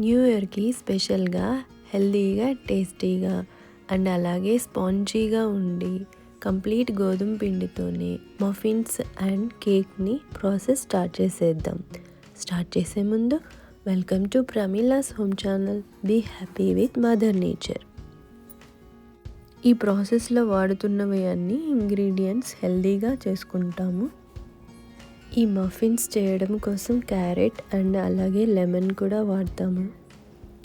New ఇయర్కి స్పెషల్గా హెల్తీగా టేస్టీగా అండ్ అలాగే స్పాంజీగా ఉండి కంప్లీట్ గోధుమ పిండితోనే మఫిన్స్ అండ్ కేక్ని ప్రాసెస్ స్టార్ట్ చేసేద్దాం. స్టార్ట్ చేసే ముందు welcome to Pramila's home channel. Be happy with mother nature. ఈ ప్రాసెస్లో వాడుతున్నవి అన్ని ఇంగ్రీడియంట్స్ హెల్తీగా చేసుకుంటాము. ఈ మఫిన్స్ చేయడం కోసం క్యారెట్ అండ్ అలాగే లెమన్ కూడా వాడతాము.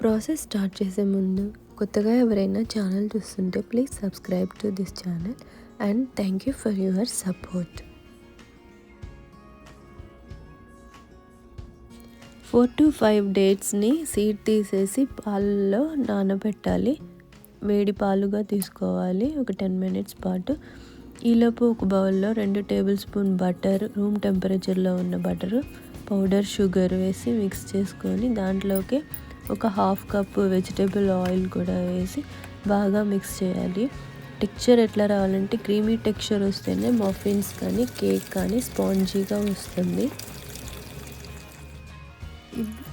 ప్రాసెస్ స్టార్ట్ చేసే ముందు కొత్తగా ఎవరైనా ఛానల్ చూస్తుంటే please subscribe to this channel and thank you for your support. 4 to 5 డేట్స్ని సీడ్ తీసేసి పాలలో నానబెట్టాలి. వేడి పాలుగా తీసుకోవాలి ఒక 10 minutes పాటు. ఈలోపు ఒక బౌల్లో 2 టేబుల్ స్పూన్ బటర్, రూమ్ టెంపరేచర్లో ఉన్న బటరు, పౌడర్ షుగర్ వేసి మిక్స్ చేసుకొని దాంట్లోకి ఒక 1/2 cup వెజిటేబుల్ ఆయిల్ కూడా వేసి బాగా మిక్స్ చేయాలి. టెక్స్చర్ ఎట్లా రావాలంటే క్రీమీ టెక్స్చర్ వస్తేనే మఫిన్స్ కానీ కేక్ కానీ స్పాంజీగా వస్తుంది.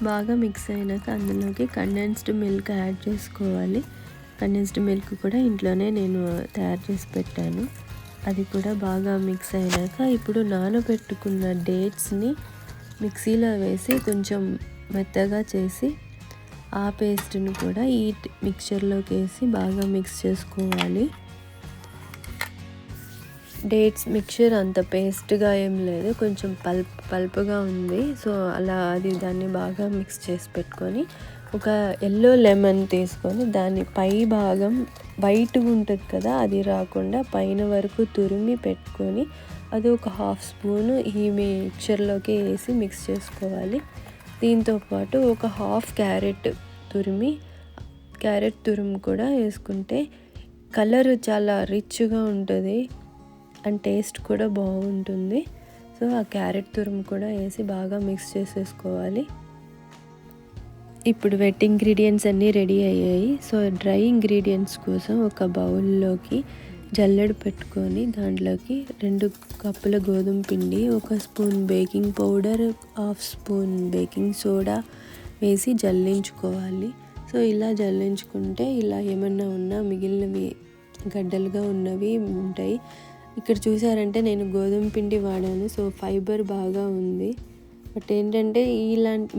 బాగా మిక్స్ అయినాక అందులోకి కండెన్స్డ్ మిల్క్ యాడ్ చేసుకోవాలి. కండెన్స్డ్ మిల్క్ కూడా ఇంట్లోనే నేను తయారు చేసి పెట్టాను. అది కూడా బాగా మిక్స్ అయినాక ఇప్పుడు నానబెట్టుకున్న డేట్స్ని మిక్సీలో వేసి కొంచెం మెత్తగా చేసి ఆ పేస్ట్ని కూడా ఈ మిక్చర్లోకి వేసి బాగా మిక్స్ చేసుకోవాలి. డేట్స్ మిక్చర్ అంత పేస్ట్గా ఏం లేదు, కొంచెం పల్ప్గా ఉంది. సో అలా దాన్ని బాగా మిక్స్ చేసి పెట్టుకొని ఒక ఎల్లో లెమన్ తీసుకొని దాని పై భాగం వైట్గా ఉంటుంది కదా, అది రాకుండా పైన వరకు తురిమి పెట్టుకొని అది ఒక 1/2 స్పూను ఈ మిక్చర్లోకి వేసి మిక్స్ చేసుకోవాలి. దీంతోపాటు ఒక 1/2 క్యారెట్ తురుము కూడా వేసుకుంటే కలర్ చాలా రిచ్గా ఉంటుంది అండ్ టేస్ట్ కూడా బాగుంటుంది. సో ఆ క్యారెట్ తురుము కూడా వేసి బాగా మిక్స్ చేసేసుకోవాలి. ఇప్పుడు వెట్ ఇంగ్రీడియంట్స్ అన్నీ రెడీ అయ్యాయి. సో డ్రై ఇంగ్రీడియంట్స్ కోసం ఒక బౌల్లోకి జల్లెడ పెట్టుకొని దాంట్లోకి 2 కప్పుల గోధుమ పిండి, 1 spoon baking powder, 1/2 spoon baking soda వేసి జల్లించుకోవాలి. సో ఇలా జల్లించుకుంటే ఇలా ఏమన్నా ఉన్నా మిగిలినవి గడ్డలుగా ఉన్నవి ఉంటాయి. ఇక్కడ చూసారంటే నేను గోధుమ పిండి వాడాను. సో ఫైబర్ బాగా ఉంది. బట్ ఏంటంటే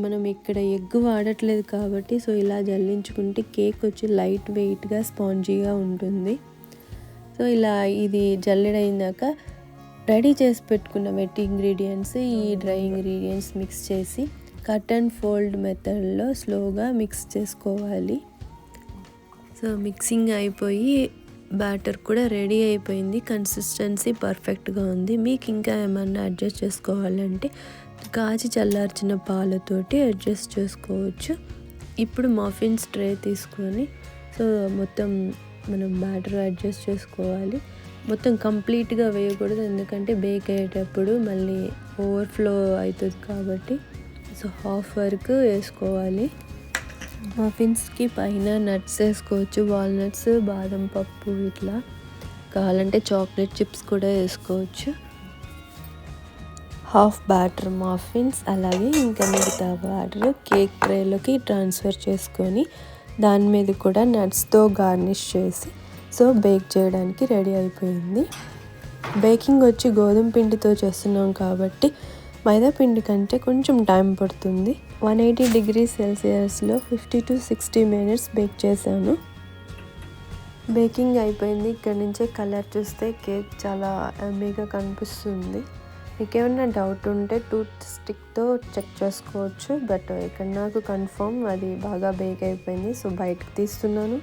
మనం ఇక్కడ ఎగ్ వాడట్లేదు కాబట్టి సో ఇలా జల్లించుకుంటే కేక్ వచ్చి లైట్ వెయిట్గా స్పాంజీగా ఉంటుంది. సో ఇలా ఇది జల్లెడైనాక రెడీ చేసి పెట్టుకున్న వెట్ ఇంగ్రీడియంట్స్ ఈ డ్రై ఇంగ్రీడియంట్స్ మిక్స్ చేసి కట్ అండ్ ఫోల్డ్ మెథడ్లో స్లోగా మిక్స్ చేసుకోవాలి. సో మిక్సింగ్ అయిపోయి బ్యాటర్ కూడా రెడీ అయిపోయింది. కన్సిస్టెన్సీ పర్ఫెక్ట్గా ఉంది. మీకు ఇంకా ఏమన్నా అడ్జస్ట్ చేసుకోవాలంటే కాచి చల్లార్చిన పాలతోటి అడ్జస్ట్ చేసుకోవచ్చు. ఇప్పుడు మఫిన్స్ ట్రే తీసుకొని సో మొత్తం మనం బ్యాటర్ అడ్జస్ట్ చేసుకోవాలి. మొత్తం కంప్లీట్గా వేయకూడదు, ఎందుకంటే బేక్ అయ్యేటప్పుడు మళ్ళీ ఓవర్ఫ్లో అవుతుంది కాబట్టి. సో హాఫ్ వరకు వేసుకోవాలి. మఫిన్స్కి పైన నట్స్ వేసుకోవచ్చు, వాల్నట్స్, బాదం పప్పు, ఇట్లా కావాలంటే చాక్లెట్ చిప్స్ కూడా వేసుకోవచ్చు. హాఫ్ బ్యాటర్ మఫిన్స్ అలాగే ఇంకా మిగతా బ్యాటర్ కేక్ ట్రేలోకి ట్రాన్స్ఫర్ చేసుకొని దాని మీద కూడా నట్స్తో గార్నిష్ చేసి సో బేక్ చేయడానికి రెడీ అయిపోయింది. బేకింగ్ వచ్చి గోధుమ పిండితో చేస్తున్నాం కాబట్టి మైదా పిండి కంటే కొంచెం టైం పడుతుంది. 180 degrees Celsiusలో 50 to 60 minutes బేక్ చేశాను. బేకింగ్ అయిపోయింది. ఇక్కడ నుంచే కలర్ చూస్తే కేక్ చాలా యమ్మీగా కనిపిస్తుంది. మీకు ఏమన్నా డౌట్ ఉంటే టూత్ స్టిక్తో చెక్ చేసుకోవచ్చు. బట్ ఇక్కడ నాకు కన్ఫర్మ్ అది బాగా బేక్ అయిపోయింది. సో బయటకు తీస్తున్నాను.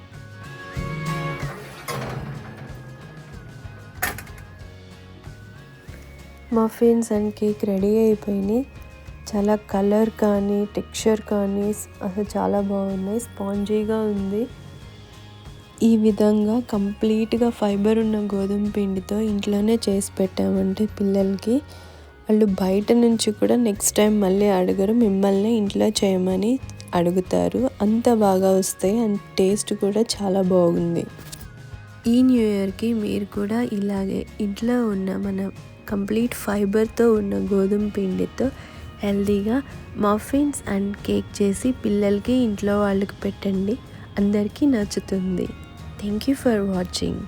మఫిన్స్ అండ్ కేక్ రెడీ అయిపోయినాయి. చాలా కలర్ కానీ టెక్స్చర్ కానీ అసలు చాలా బాగున్నాయి. స్పాంజీగా ఉంది. ఈ విధంగా కంప్లీట్గా ఫైబర్ ఉన్న గోధుమ పిండితో ఇంట్లోనే చేసి పెట్టామంటే పిల్లలకి వాళ్ళు బయట నుంచి కూడా నెక్స్ట్ టైం మళ్ళీ అడగరు, మిమ్మల్ని ఇంట్లో చేయమని అడుగుతారు. అంత బాగా వస్తాయి అండ్ టేస్ట్ కూడా చాలా బాగుంది. ఈ న్యూ ఇయర్కి మీరు కూడా ఇలాగే ఇంట్లో ఉన్న మన కంప్లీట్ ఫైబర్తో ఉన్న గోధుమ పిండితో హెల్తీగా మఫిన్స్ అండ్ కేక్ చేసి పిల్లలకి ఇంట్లో వాళ్ళకి పెట్టండి, అందరికీ నచ్చుతుంది. Thank you for watching.